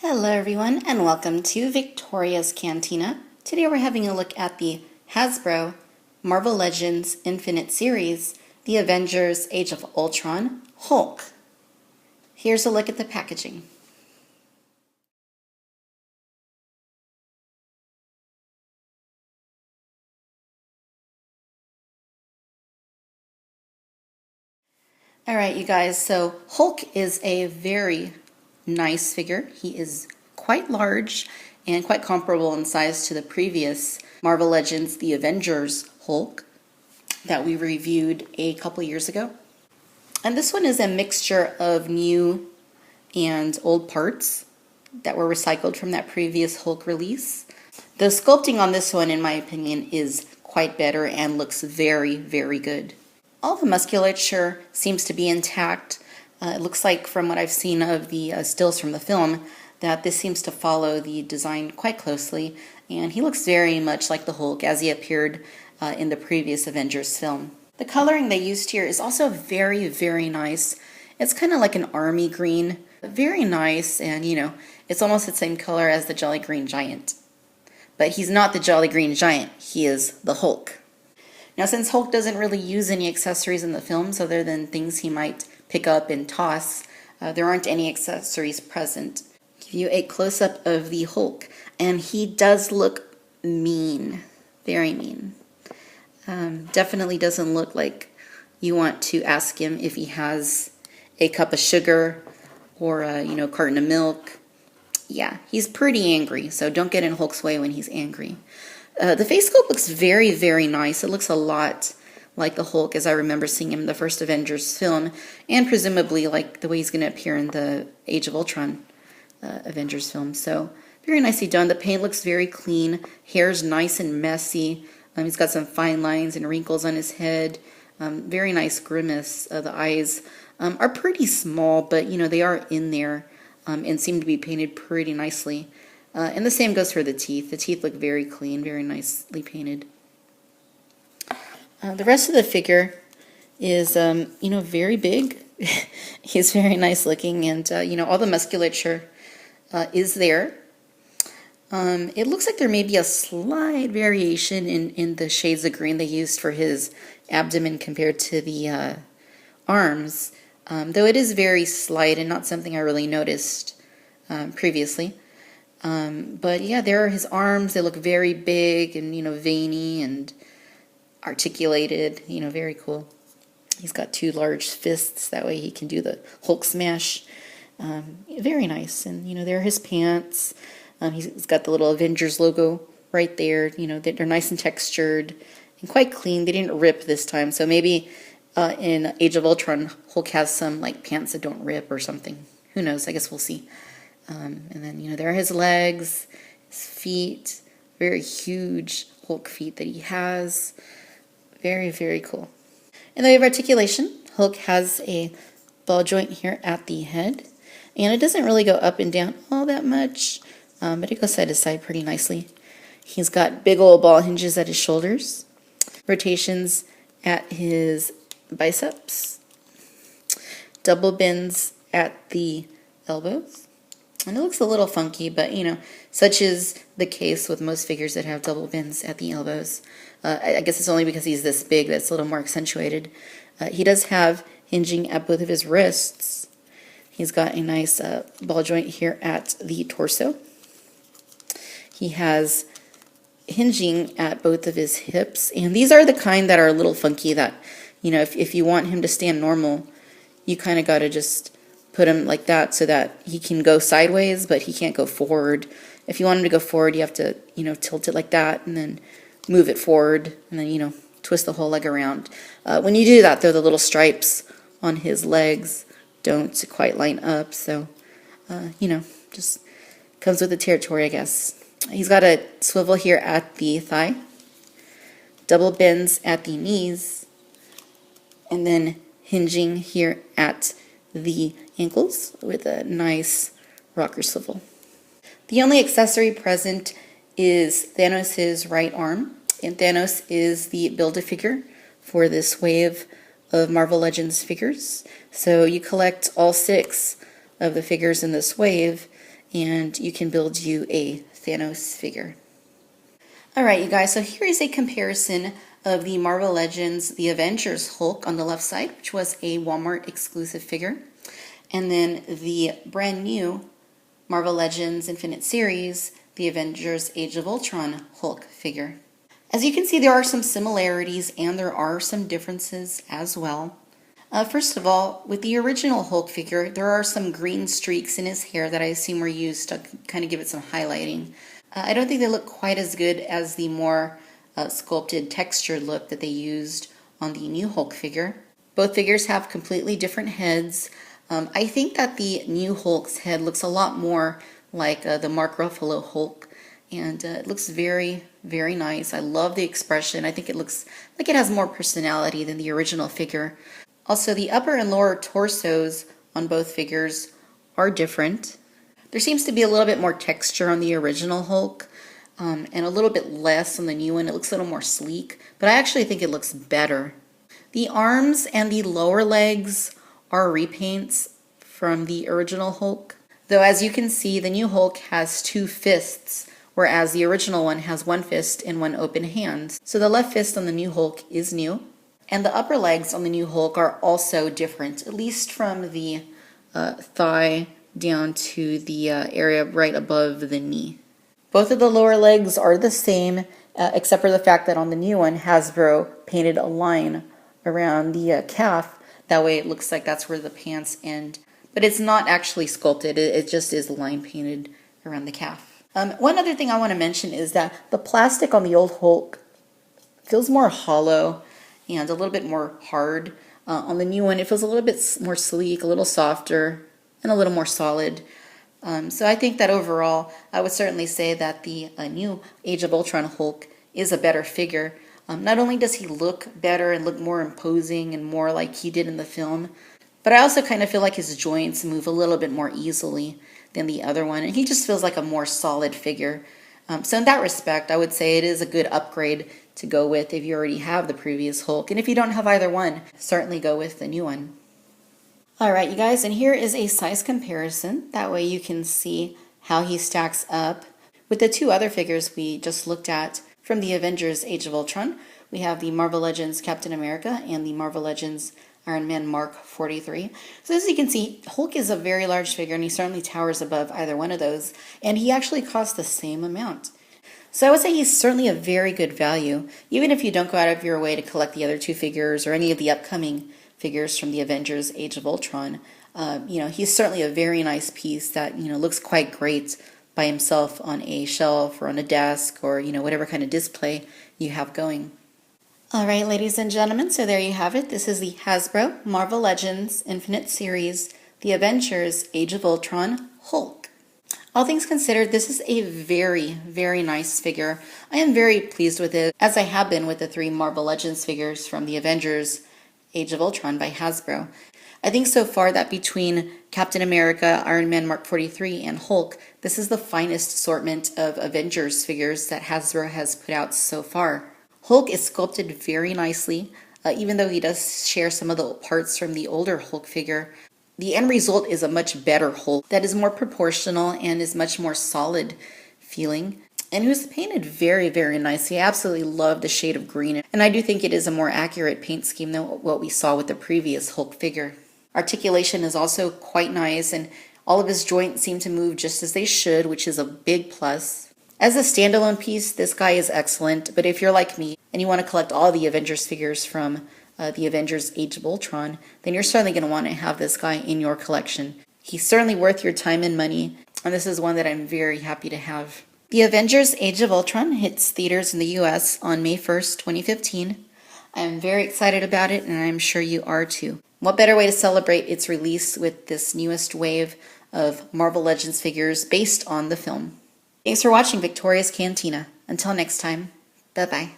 Hello everyone and welcome to Victoria's Cantina. Today we're having a look at the Hasbro Marvel Legends Infinite Series, the Avengers Age of Ultron Hulk. Here's a look at the packaging. Alright you guys, so Hulk is a very nice figure. He is quite large and quite comparable in size to the previous Marvel Legends The Avengers Hulk that we reviewed a couple years ago. And this one is a mixture of new and old parts that were recycled from that previous Hulk release. The sculpting on this one, in my opinion, is quite better and looks very, very good. All the musculature seems to be intact. It looks like, from what I've seen of the stills from the film, that this seems to follow the design quite closely, and he looks very much like the Hulk as he appeared in the previous Avengers film. The coloring they used here is also very, very nice. It's kind of like an army green, very nice, and it's almost the same color as the Jolly Green Giant. But he's not the Jolly Green Giant, he is the Hulk. Now, since Hulk doesn't really use any accessories in the films other than things he might pick up and toss, there aren't any accessories present. Give you a close-up of the Hulk, and he does look mean, very mean. Definitely doesn't look like you want to ask him if he has a cup of sugar or a carton of milk. Yeah, he's pretty angry, so don't get in Hulk's way when he's angry. The face sculpt looks very, very nice. It looks a lot like the Hulk as I remember seeing him in the first Avengers film, and presumably like the way he's going to appear in the Age of Ultron Avengers film. So very nicely done. The paint looks very clean. Hair's nice and messy. He's got some fine lines and wrinkles on his head. Very nice grimace. The eyes are pretty small, but they are in there and seem to be painted pretty nicely. And the same goes for the teeth. The teeth look very clean, very nicely painted. The rest of the figure is, very big. He's very nice looking, and, all the musculature is there. It looks like there may be a slight variation in the shades of green they used for his abdomen compared to the arms, though it is very slight and not something I really noticed previously. But yeah, there are his arms. They look very big and, veiny and articulated, very cool. He's got two large fists. That way he can do the Hulk smash. Very nice. And, there are his pants. He's got the little Avengers logo right there. They're nice and textured and quite clean. They didn't rip this time. So maybe in Age of Ultron, Hulk has some pants that don't rip or something. Who knows? I guess we'll see. And then, there are his legs, his feet, very huge Hulk feet that he has. Very, very cool. In the way of articulation, Hulk has a ball joint here at the head, and it doesn't really go up and down all that much, but it goes side to side pretty nicely. He's got big old ball hinges at his shoulders, rotations at his biceps, double bends at the elbows. And it looks a little funky, but, such is the case with most figures that have double bends at the elbows. I guess it's only because he's this big that's a little more accentuated. He does have hinging at both of his wrists. He's got a nice ball joint here at the torso. He has hinging at both of his hips. And these are the kind that are a little funky that, if you want him to stand normal, you kind of got to just put him like that so that he can go sideways, but he can't go forward. If you want him to go forward, you have to, tilt it like that and then move it forward and then, twist the whole leg around. When you do that, though, the little stripes on his legs don't quite line up. So, just comes with the territory, I guess. He's got a swivel here at the thigh, double bends at the knees, and then hinging here at the ankles with a nice rocker swivel. The only accessory present is Thanos' right arm, and Thanos is the Build-A-Figure for this wave of Marvel Legends figures. So you collect all 6 of the figures in this wave, and you can build you a Thanos figure. Alright, you guys, so here is a comparison of the Marvel Legends The Avengers Hulk on the left side, which was a Walmart exclusive figure, and then the brand new Marvel Legends Infinite Series The Avengers Age of Ultron Hulk figure. As you can see, there are some similarities and there are some differences as well. First of all, with the original Hulk figure, there are some green streaks in his hair that I assume were used to kind of give it some highlighting. I don't think they look quite as good as the more sculpted, textured look that they used on the new Hulk figure. Both figures have completely different heads. I think that the new Hulk's head looks a lot more like the Mark Ruffalo Hulk, and it looks very, very nice. I love the expression. I think it looks like it has more personality than the original figure. Also, the upper and lower torsos on both figures are different. There seems to be a little bit more texture on the original Hulk, and a little bit less on the new one. It looks a little more sleek, but I actually think it looks better. The arms and the lower legs are repaints from the original Hulk, though as you can see, the new Hulk has 2 fists, whereas the original one has 1 fist and 1 open hand. So the left fist on the new Hulk is new. And the upper legs on the new Hulk are also different, at least from the thigh down to the area right above the knee. Both of the lower legs are the same, except for the fact that on the new one, Hasbro painted a line around the calf. That way it looks like that's where the pants end. But it's not actually sculpted, it just is line painted around the calf. One other thing I want to mention is that the plastic on the old Hulk feels more hollow and a little bit more hard. On the new one, it feels a little bit more sleek, a little softer, and a little more solid. So I think that overall, I would certainly say that the new Age of Ultron Hulk is a better figure. Not only does he look better and look more imposing and more like he did in the film, but I also kind of feel like his joints move a little bit more easily than the other one, and he just feels like a more solid figure. So in that respect, I would say it is a good upgrade to go with if you already have the previous Hulk. And if you don't have either one, certainly go with the new one. Alright, you guys, and here is a size comparison. That way you can see how he stacks up with the 2 other figures we just looked at from the Avengers Age of Ultron. We have the Marvel Legends Captain America and the Marvel Legends Iron Man Mark 43. So as you can see, Hulk is a very large figure and he certainly towers above either one of those, and he actually costs the same amount. So I would say he's certainly a very good value, even if you don't go out of your way to collect the other 2 figures or any of the upcoming figures from the Avengers Age of Ultron. He's certainly a very nice piece that, looks quite great by himself on a shelf or on a desk or, whatever kind of display you have going. Alright, ladies and gentlemen, so there you have it. This is the Hasbro Marvel Legends Infinite Series, The Avengers Age of Ultron Hulk. All things considered, this is a very, very nice figure. I am very pleased with it, as I have been with the 3 Marvel Legends figures from the Avengers Age of Ultron by Hasbro. I think so far that between Captain America, Iron Man Mark 43, and Hulk, this is the finest assortment of Avengers figures that Hasbro has put out so far. Hulk is sculpted very nicely, even though he does share some of the parts from the older Hulk figure. The end result is a much better Hulk that is more proportional and is much more solid feeling, and who's painted very, very nicely. I absolutely love the shade of green, and I do think it is a more accurate paint scheme than what we saw with the previous Hulk figure. Articulation is also quite nice, and all of his joints seem to move just as they should, which is a big plus. As a standalone piece, this guy is excellent, but if you're like me and you want to collect all the Avengers figures from the Avengers Age of Ultron, then you're certainly going to want to have this guy in your collection. He's certainly worth your time and money, and this is one that I'm very happy to have. The Avengers Age of Ultron hits theaters in the US on May 1st, 2015. I am very excited about it, and I'm sure you are too. What better way to celebrate its release with this newest wave of Marvel Legends figures based on the film? Thanks for watching Victoria's Cantina. Until next time, bye-bye.